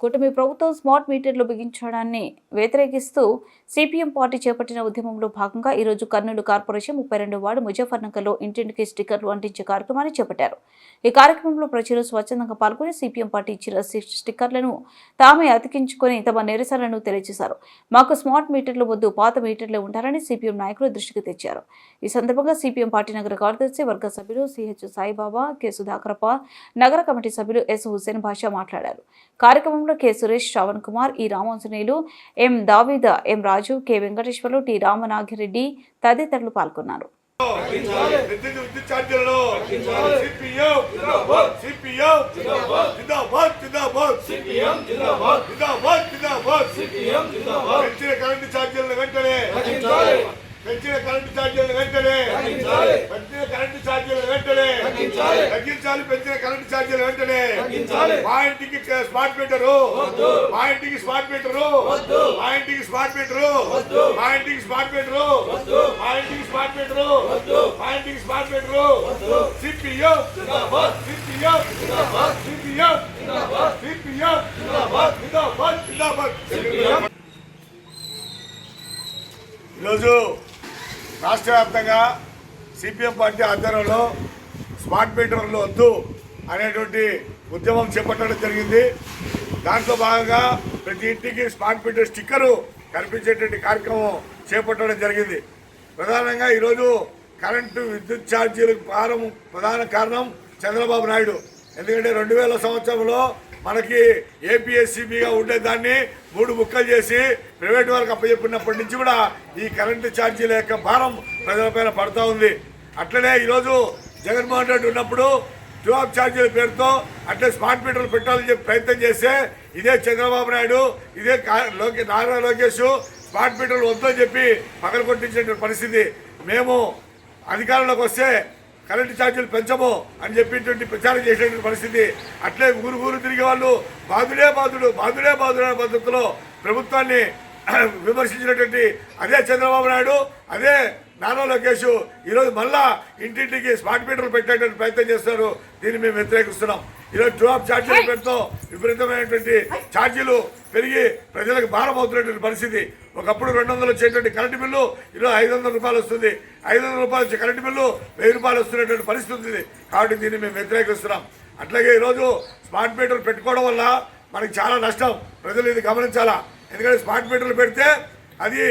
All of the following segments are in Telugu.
కూటమి ప్రభుత్వం స్మార్ట్ మీటర్లు బిగించడాన్ని వ్యతిరేకిస్తూ సిపిఎం పార్టీ చేపట్టిన ఉద్యమంలో భాగంగా ఈరోజు కర్నూలు కార్పొరేషన్ 32 వార్డు ముజఫర్నగర్లో ఇంటింటికి స్టిక్కర్లు అంటించే కార్యక్రమాన్ని చేపట్టారు. ఈ కార్యక్రమంలో ప్రజలు స్వచ్ఛందంగా పాల్గొని సిపిఎం పార్టీ ఇచ్చిన స్టిక్కర్లను తామే అతికించుకొని తమ నిరసనలను తెలియజేశారు. మాకు స్మార్ట్ మీటర్లు వద్దు, పాత మీటర్లే ఉంటారని సిపిఎం నాయకులు దృష్టికి తెచ్చారు. ఈ సందర్భంగా సిపిఎం పార్టీ నగర కార్యదర్శి వర్గ సభ్యులు సిహెచ్ సాయిబాబా, కె సుధాకరప్ప, నగర కమిటీ సభ్యులు ఎస్ హుసేన్ బాషా మాట్లాడారు. కార్యక్రమంలో కె సురేష్, శ్రవణ్ కుమార్, ఈ రామాంజనేయులు, ఎం దావీద, ఎం రాజు, కె వెంకటేశ్వర్లు, టి రామనాగిరెడ్డి తదితరులు పాల్గొన్నారు. పెంచిన కరెంటు ఛార్జీలను వెంటనే కరెంటు ఛార్జీలను వెంటనే తగ్గించాలి. పెంచిన కరెంటు ఛార్జీలు వెంటనే మా ఇంటికి స్మార్ట్ మీటరు, మా ఇంటికి స్మార్ట్ మీటరు, మా ఇంటికి స్మార్ట్ మీటరు, మా ఇంటికి స్మార్ట్ మీటరు, మా ఇంటికి స్మార్ట్ మీటరు, మా ఇంటికి smart meter. CPM CPM CPM CPM జిందాబాద్ జిందాబాద్. ఈరోజు రాష్ట్ర వ్యాప్తంగా సిపిఎం పార్టీ ఆధ్వర్యంలో స్మార్ట్ మీటర్లు వద్దు అనేటువంటి ఉద్యమం చేపట్టడం జరిగింది. దాంట్లో భాగంగా ప్రతి ఇంటికి స్మార్ట్ మీటర్ స్టిక్కరు కనిపించేటువంటి కార్యక్రమం చేపట్టడం జరిగింది. ప్రధానంగా ఈరోజు కరెంటు విద్యుత్ ఛార్జీలకు ప్రధాన కారణం చంద్రబాబు నాయుడు. ఎందుకంటే 2000 సంవత్సరంలో మనకి ఏపీఎస్సీబీగా ఉండేదాన్ని 3 ముక్కలు చేసి ప్రైవేట్ వాళ్ళకి అప్పచెప్పినప్పటి నుంచి కూడా ఈ కరెంటు ఛార్జీల యొక్క భారం ప్రజలపైన పడుతూ ఉంది. అట్లనే ఈరోజు జగన్మోహన్ రెడ్డి ఉన్నప్పుడు ట్యూబ్ ఛార్జీల పేరుతో అట్లే స్మార్ట్ మీటర్లు పెట్టాలని చెప్పి ప్రయత్నం చేస్తే ఇదే చంద్రబాబు నాయుడు, ఇదే నారా లోకేష్ స్మార్ట్ మీటర్లు వద్దని చెప్పి పగల కొట్టించేటువంటి పరిస్థితి. మేము అధికారంలోకి వస్తే కరెంటు ఛార్జీలు పెంచము అని చెప్పేటువంటి ప్రచారం చేసేటువంటి పరిస్థితి. అట్లే ఊరు తిరిగే వాళ్ళు బాధుడే బాధుడు బాధుడే బాధుడు అనే పద్ధతిలో ప్రభుత్వాన్ని విమర్శించినటువంటి అదే చంద్రబాబు నాయుడు, అదే నారా లోకేష్ ఈరోజు మళ్ళా ఇంటింటికి స్మార్ట్ మీటర్లు పెట్టేటువంటి ప్రయత్నం చేస్తారు. దీన్ని మేము వ్యతిరేకిస్తున్నాం. ఈరోజు డ్రాప్ ఛార్జీలు పెడుతూ విపరీతమైన ఛార్జీలు పెరిగి ప్రజలకు భారం అవుతున్నటువంటి పరిస్థితి. ఒకప్పుడు 200 వచ్చేటువంటి కరెంటు బిల్లు ఈరోజు 500 రూపాయలు వస్తుంది. 500 రూపాయలు వచ్చే కరెంటు బిల్లు 1000 రూపాయలు వస్తున్నటువంటి పరిస్థితి ఉంది. కాబట్టి దీన్ని మేము వ్యతిరేకిస్తున్నాం. అట్లాగే ఈరోజు స్మార్ట్ మీటర్లు పెట్టుకోవడం వల్ల మనకి చాలా నష్టం. ప్రజలు ఇది గమనించాలా. ఎందుకంటే స్మార్ట్ మీటర్లు పెడితే అది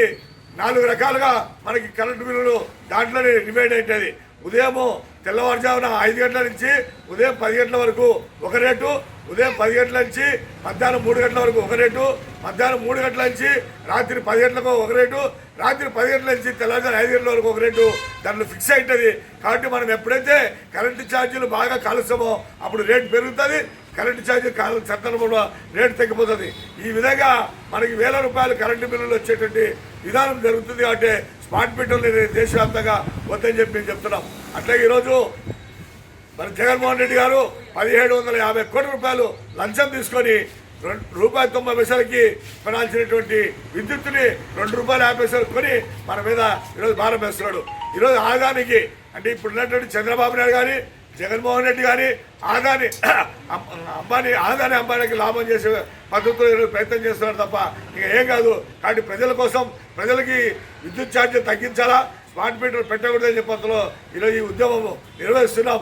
4 రకాలుగా మనకి కరెంటు బిల్లులు దాంట్లోనే డివైడ్ అవుతుంది. ఉదయం తెల్లవారుజామున 5 గంటల నుంచి ఉదయం 10 గంటల వరకు ఒక రేటు, ఉదయం 10 గంటల నుంచి మధ్యాహ్నం 3 గంటల వరకు ఒక రేటు, మధ్యాహ్నం 3 గంటల నుంచి రాత్రి 10 గంటలకు ఒక రేటు, రాత్రి 10 గంటల నుంచి తెల్లవారుజామున 5 గంటల వరకు ఒక రేటు దాంట్లో ఫిక్స్ అవుతుంది. కాబట్టి మనం ఎప్పుడైతే కరెంటు ఛార్జీలు బాగా కాలుస్తామో అప్పుడు రేటు పెరుగుతుంది, కరెంటు ఛార్జీ సందర్భంలో రేటు తగ్గిపోతుంది. ఈ విధంగా మనకి 1000 రూపాయలు కరెంటు బిల్లులు వచ్చేటువంటి విధానం జరుగుతుంది. కాబట్టి స్మార్ట్ మీటర్లు దేశవ్యాప్తంగా వద్దని చెప్పి మేము చెప్తున్నాం. అట్లాగే ఈరోజు మన జగన్మోహన్ రెడ్డి గారు 1750 కోట్ల రూపాయలు లంచం తీసుకొని ₹1.90 కొనాల్సినటువంటి విద్యుత్తుని ₹2.50 కొని మన మీద ఈరోజు భారం వేస్తున్నాడు. ఈరోజు ఆదానికి అంటే ఇప్పుడు ఉన్నటువంటి చంద్రబాబు నాయుడు కానీ జగన్మోహన్ రెడ్డి కానీ అంబానీకి లాభం చేసే పద్ధతిలో ఈరోజు ప్రయత్నం చేస్తున్నారు తప్ప ఇక ఏం కాదు. కాబట్టి ప్రజల కోసం ప్రజలకి విద్యుత్ ఛార్జీలు తగ్గించాలా, స్మార్ట్ మీటర్లు పెట్టకూడదని చెప్పి ఈరోజు ఈ ఉద్యమం నిర్వహిస్తున్నాం.